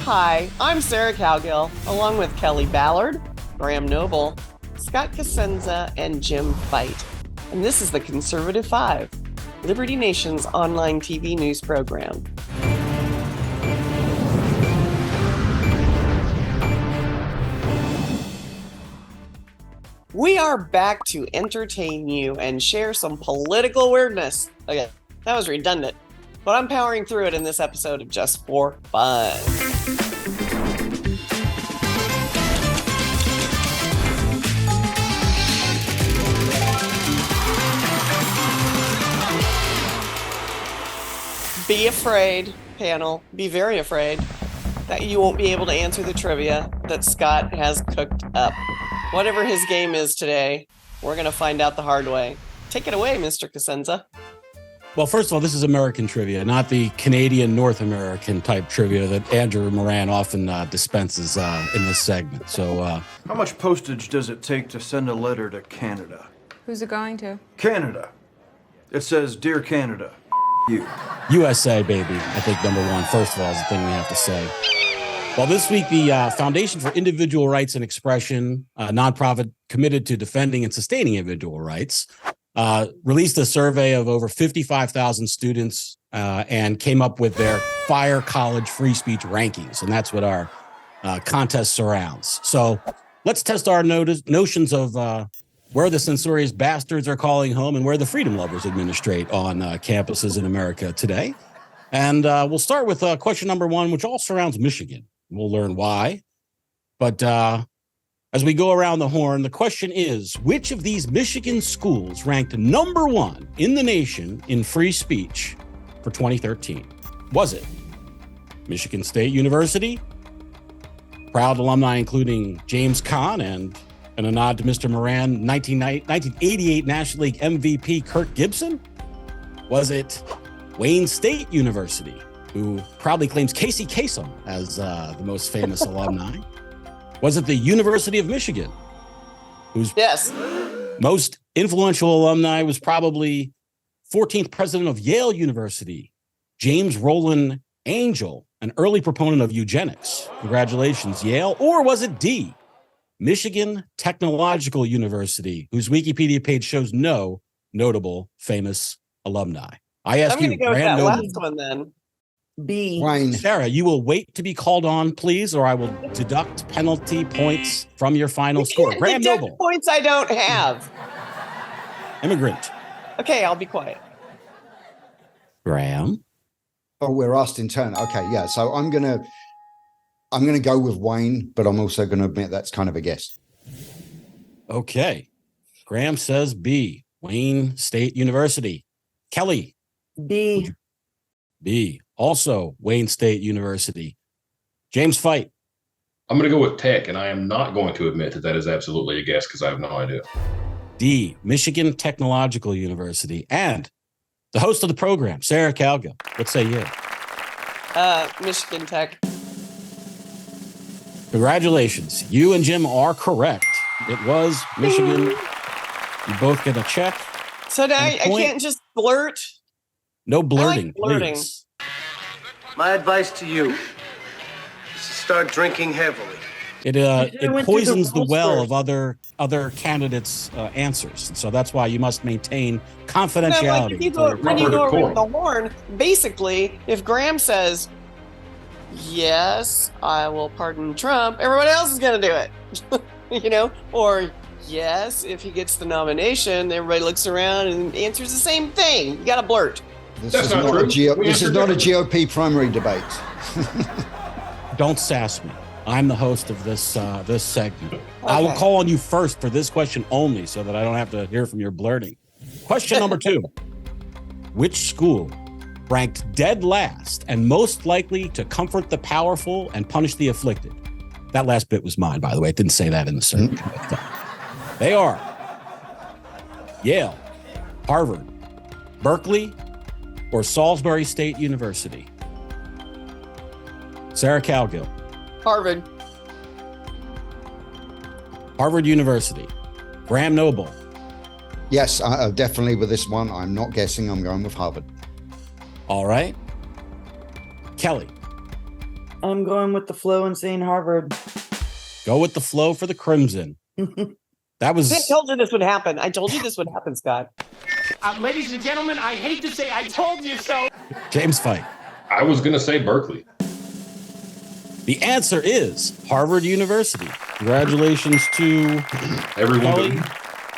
Hi, I'm Sarah Cowgill, along with Kelly Ballard, Graham Noble, Scott Cosenza, and Jim Fight. And this is the Conservative Five, Liberty Nation's online TV news program. We are back to entertain you and share some political weirdness. Okay, that was redundant, but I'm powering through it in this episode of Just for Fun. Be afraid, panel, be very afraid that you won't be able to answer the trivia that Scott has cooked up. Whatever his game is today, we're going to find out the hard way. Take it away, Mr. Cosenza. Well, first of all, this is American trivia, not the Canadian North American type trivia that Andrew Moran often dispenses in this segment. So, how much postage does it take to send a letter to Canada? Who's it going to? Canada. It says, "Dear Canada, you." USA, baby, I think number one, first of all, is the thing we have to say. Well, this week, the Foundation for Individual Rights and Expression, a nonprofit committed to defending and sustaining individual rights, released a survey of over 55,000 students and came up with their Fire College free speech rankings. And that's what our contest surrounds. So let's test our notions of where the censorious bastards are calling home and where the freedom lovers administrate on campuses in America today. And we'll start with question number one, which all surrounds Michigan. We'll learn why. But as we go around the horn, the question is, which of these Michigan schools ranked number one in the nation in free speech for 2013? Was it Michigan State University? Proud alumni including James Caan and a nod to Mr. Moran, 1988 National League MVP Kirk Gibson? Was it Wayne State University, who proudly claims Casey Kasem as the most famous alumni? Was it the University of Michigan, whose most influential alumni was probably 14th president of Yale University, James Roland Angel, an early proponent of eugenics? Congratulations, Yale. Or was it D, Michigan Technological University, whose Wikipedia page shows no notable famous alumni? I ask you, I'm going to go with that last one then. B. Wayne. Sarah, you will wait to be called on, please, or I will deduct penalty points from your final score. Graham Noble. Points I don't have. Immigrant. Okay, I'll be quiet. Graham. Oh, we're asked in turn. Okay, yeah. So I'm gonna go with Wayne, but I'm also gonna admit that's kind of a guess. Okay. Graham says B, Wayne State University. Kelly. B. B, also Wayne State University. James Fight. I'm going to go with Tech, and I am not going to admit that that is absolutely a guess because I have no idea. D, Michigan Technological University. And the host of the program, Sarah Cowgill. What say you? Michigan Tech. Congratulations. You and Jim are correct. It was Michigan. You both get a check. So now I can't just blurt? No blurting, blurting. please. My advice to you is to start drinking heavily. It poisons the well of other candidates' answers. So that's why you must maintain confidentiality. When you go around the horn, basically, if Graham says, yes, I will pardon Trump, everybody else is going to do it. Or yes, if he gets the nomination, everybody looks around and answers the same thing. You got to blurt. This is not a GOP primary debate. Don't sass me. I'm the host of this segment. Okay. I will call on you first for this question only so that I don't have to hear from your blurting. Question number 2. Which school ranked dead last and most likely to comfort the powerful and punish the afflicted? That last bit was mine, by the way. It didn't say that in the survey. They are Yale, Harvard, Berkeley, or Salisbury State University? Sarah Cowgill. Harvard. Harvard University. Graham Noble. Yes, definitely with this one. I'm not guessing. I'm going with Harvard. All right. Kelly. I'm going with the flow and saying Harvard. Go with the flow for the Crimson. That was. I told you this would happen. I told you this would happen, Scott. Ladies and gentlemen, I hate to say I told you so. James Fight. I was going to say Berkeley. The answer is Harvard University. Congratulations to Everyone.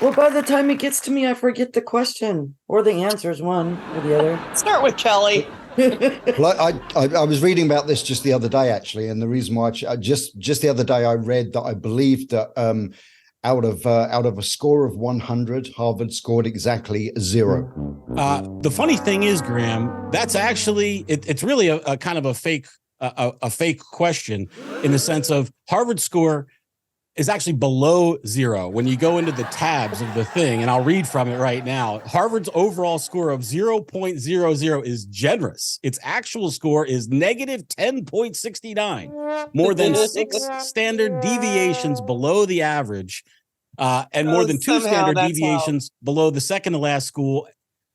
Well, by the time it gets to me, I forget the question or the answers, one or the other. Start with Kelly. Well, I was reading about this just the other day, actually, and the reason why just the other day I read that I believe that out of a score of 100, Harvard scored exactly 0. The funny thing is, Graham, that's actually it's really a kind of a fake question in the sense of Harvard score is actually below 0 when you go into the tabs of the thing, and I'll read from it right now. Harvard's overall score of 0.00 is generous. Its actual score is negative 10.69, more than 6 standard deviations below the average, and more than 2 standard deviations below the second to last school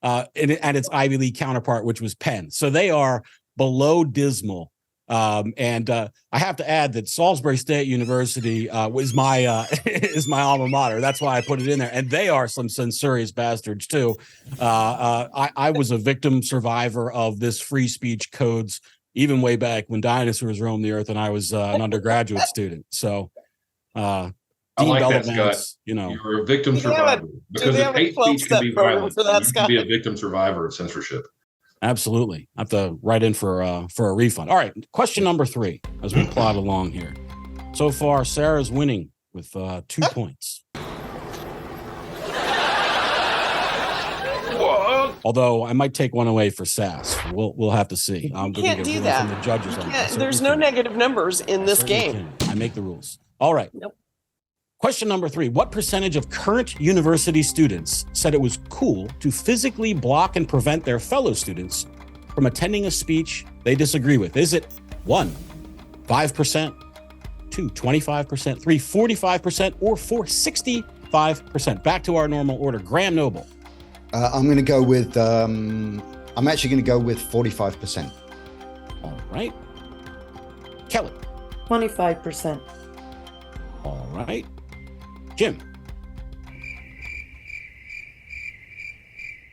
and its Ivy League counterpart, which was Penn. So they are below dismal. And I have to add that Salisbury State University is my alma mater. That's why I put it in there. And they are some censorious bastards too. I was a victim survivor of this free speech codes even way back when dinosaurs roamed the earth, and I was an undergraduate student. So, I like that, Scott. You're a victim survivor because if hate speech can be violent, you can be a victim survivor of censorship. Absolutely. I have to write in for a refund. All right. Question number 3 as we plod along here. So far, Sarah's winning with 2 points. What? Although I might take one away for Sass. We'll have to see. I'm going to get a ruling from the judges on that. There's no negative numbers in this game. I make the rules. All right. Nope. Question number 3. What percentage of current university students said it was cool to physically block and prevent their fellow students from attending a speech they disagree with? Is it 1, 5%, 2, 25%, 3, 45%, or 4, 65%? Back to our normal order. Graham Noble. I'm going to go with, I'm actually going to go with 45%. All right. Kelly. 25%. All right. Jim.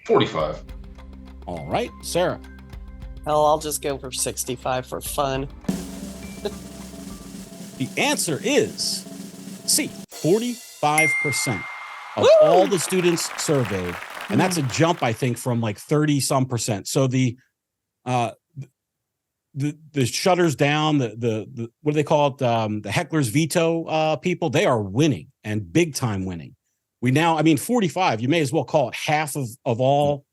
45. All right. Sarah. Hell, I'll just go for 65 for fun. The answer is C, 45% of Woo! all the students surveyed. And that's a jump, I think, from like 30 some percent. So the shutters down, the what do they call it? The heckler's veto people, they are winning and big time winning. We now, 45, you may as well call it half of all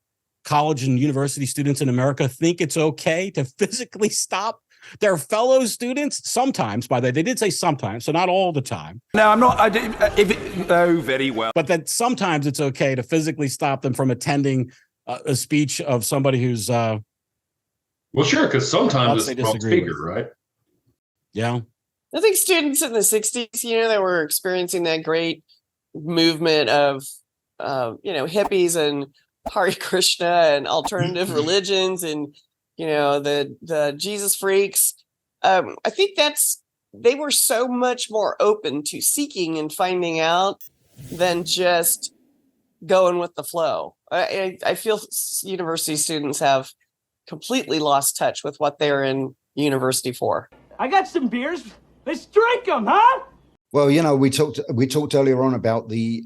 college and university students in America think it's okay to physically stop their fellow students. Sometimes, by the way, they did say sometimes, so not all the time. No, I'm not. Very well. But that sometimes it's okay to physically stop them from attending a speech of somebody who's well, sure, because sometimes it's the wrong speaker, with. Right? Yeah. I think students in the 60s, they were experiencing that great movement of, hippies and Hare Krishna and alternative religions and, the Jesus freaks. I think they were so much more open to seeking and finding out than just going with the flow. I feel university students have completely lost touch with what they're in university for. I got some beers. Let's drink them, huh? Well, we talked earlier on about the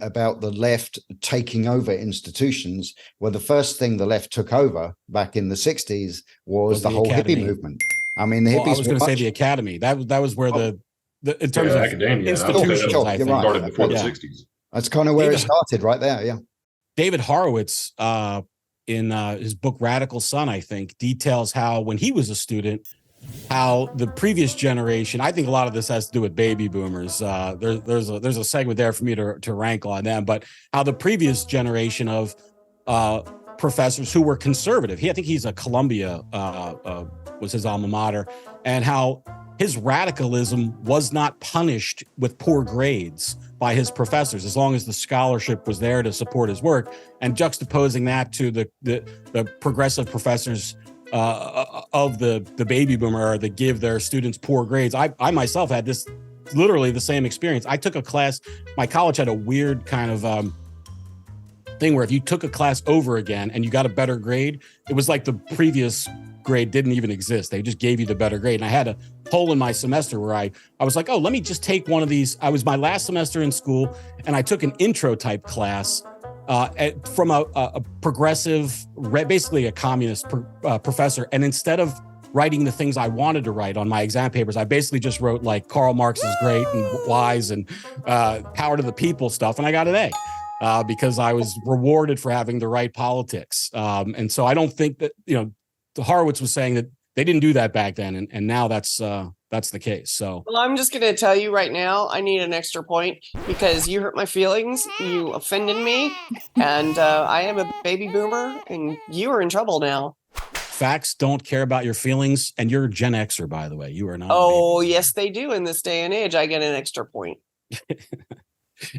left taking over institutions. Well, the first thing the left took over back in the 60s was the whole academy. Hippie movement. I mean, the hippies. I was going to say the academy. That was where the in terms of academia, institutions, I think started before the 60s. That's kind of where it started, right there. Yeah. David Horowitz, in his book Radical Son, I think, details how when he was a student, how the previous generation, I think a lot of this has to do with baby boomers. There's a segment there for me to rankle on them, but how the previous generation of professors who were conservative, I think he's a Columbia, was his alma mater, and how his radicalism was not punished with poor grades by his professors, as long as the scholarship was there to support his work, and juxtaposing that to the progressive professors of of the baby boomer era that give their students poor grades. I myself had this literally the same experience. I took a class, my college had a weird kind of thing where if you took a class over again and you got a better grade, it was like the previous grade didn't even exist. They just gave you the better grade. And I had a hole in my semester where I was like, oh, let me just take one of these. I was my last semester in school and I took an intro type class from a progressive, basically a communist professor. And instead of writing the things I wanted to write on my exam papers, I basically just wrote like Karl Marx is great and wise and power to the people stuff. And I got an A because I was rewarded for having the right politics. And so I don't think that, Horowitz was saying that they didn't do that back then. And now that's the case. So, well, I'm just going to tell you right now, I need an extra point because you hurt my feelings. You offended me. And I am a baby boomer and you are in trouble now. Facts don't care about your feelings. And you're a Gen Xer, by the way. You are not. Oh, yes, they do. In this day and age, I get an extra point.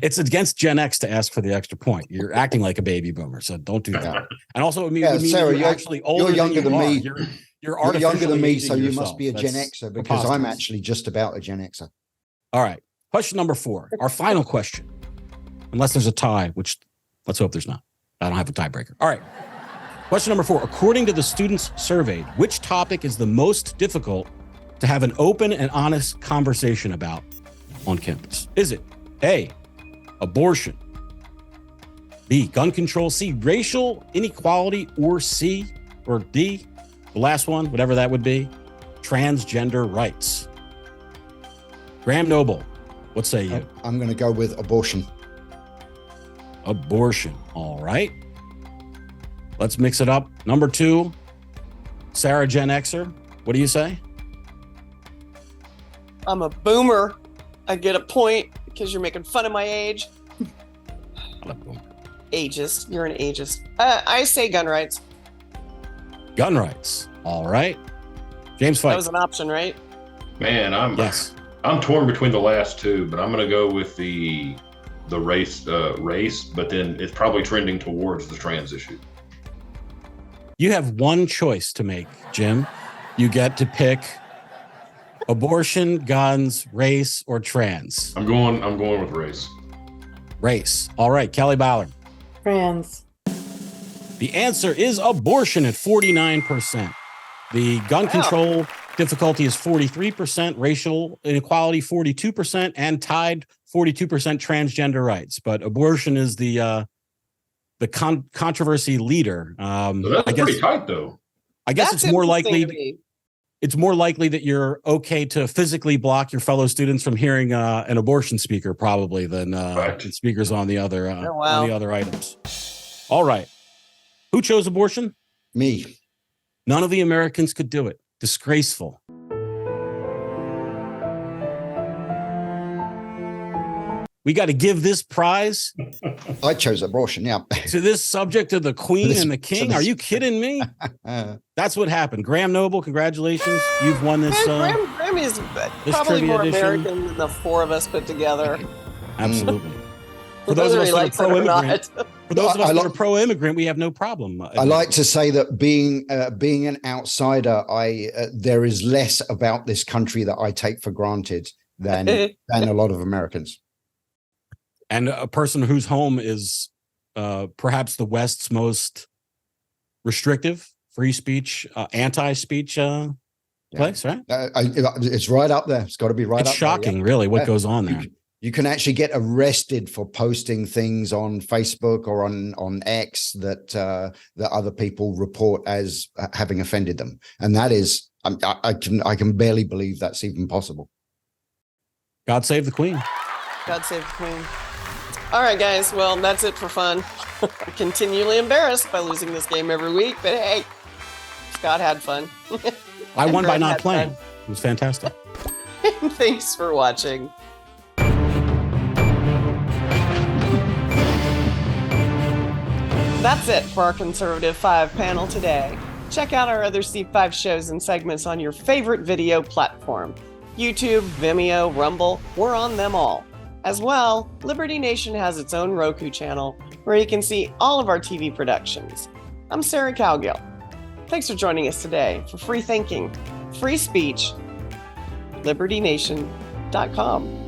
It's against Gen X to ask for the extra point. You're acting like a baby boomer, so don't do that. And also, Sarah, you're actually older. You're younger than me. You're younger than me, so you yourself. must be a Gen Xer because I'm actually just about a Gen Xer. All right. Question number 4. Our final question. Unless there's a tie, which let's hope there's not. I don't have a tiebreaker. All right. Question number 4. According to the students surveyed, which topic is the most difficult to have an open and honest conversation about on campus? Is it A, abortion, B, gun control, C, racial inequality, or C, or D, the last one, whatever that would be, transgender rights? Graham Noble, what say you? I'm going to go with abortion. Abortion. All right. Let's mix it up. Number 2, Sarah Gen Xer, what do you say? I'm a boomer. I get a point because you're making fun of my age. Ageist. You're an ageist. I say gun rights. Gun rights. All right. James Fight. That was an option, right? Man, I'm torn between the last two, but I'm going to go with the race, but then it's probably trending towards the trans issue. You have one choice to make, Jim. You get to pick abortion, guns, race, or trans. I'm going with race. Race. All right, Kelly Ballard. Trans. The answer is abortion at 49%. The gun control difficulty is 43%, racial inequality 42%, and tied 42% transgender rights. But abortion is the controversy leader. So that's pretty tight, though. I guess it's more likely. It's more likely that you're okay to physically block your fellow students from hearing an abortion speaker, probably, than speakers on the other on the other items. All right, who chose abortion? Me. None of the Americans could do it. Disgraceful. We got to give this prize. I chose abortion, yeah. To this subject of the Queen and the King. Are you kidding me? That's what happened. Graham Noble, congratulations. You've won this. Graham is probably more American than the 4 of us put together. Absolutely. For those of us that are pro-immigrant, that are pro-immigrant, we have no problem. I like to say that being an outsider, there is less about this country that I take for granted than a lot of Americans. And a person whose home is perhaps the West's most restrictive free speech, anti-speech place, right? It's right up there. It's got to be right up there. It's shocking, really, what goes on there. You can actually get arrested for posting things on Facebook or on X that other people report as having offended them, and that is, I can barely believe that's even possible. God save the Queen. God save the Queen. All right, guys. Well, that's it for fun. I'm continually embarrassed by losing this game every week, but hey, Scott had fun. I won by not playing. It was fantastic. Thanks for watching. That's it for our Conservative 5 panel today. Check out our other C5 shows and segments on your favorite video platform. YouTube, Vimeo, Rumble, we're on them all. As well, Liberty Nation has its own Roku channel where you can see all of our TV productions. I'm Sarah Cowgill. Thanks for joining us today for Free Thinking, Free Speech, LibertyNation.com.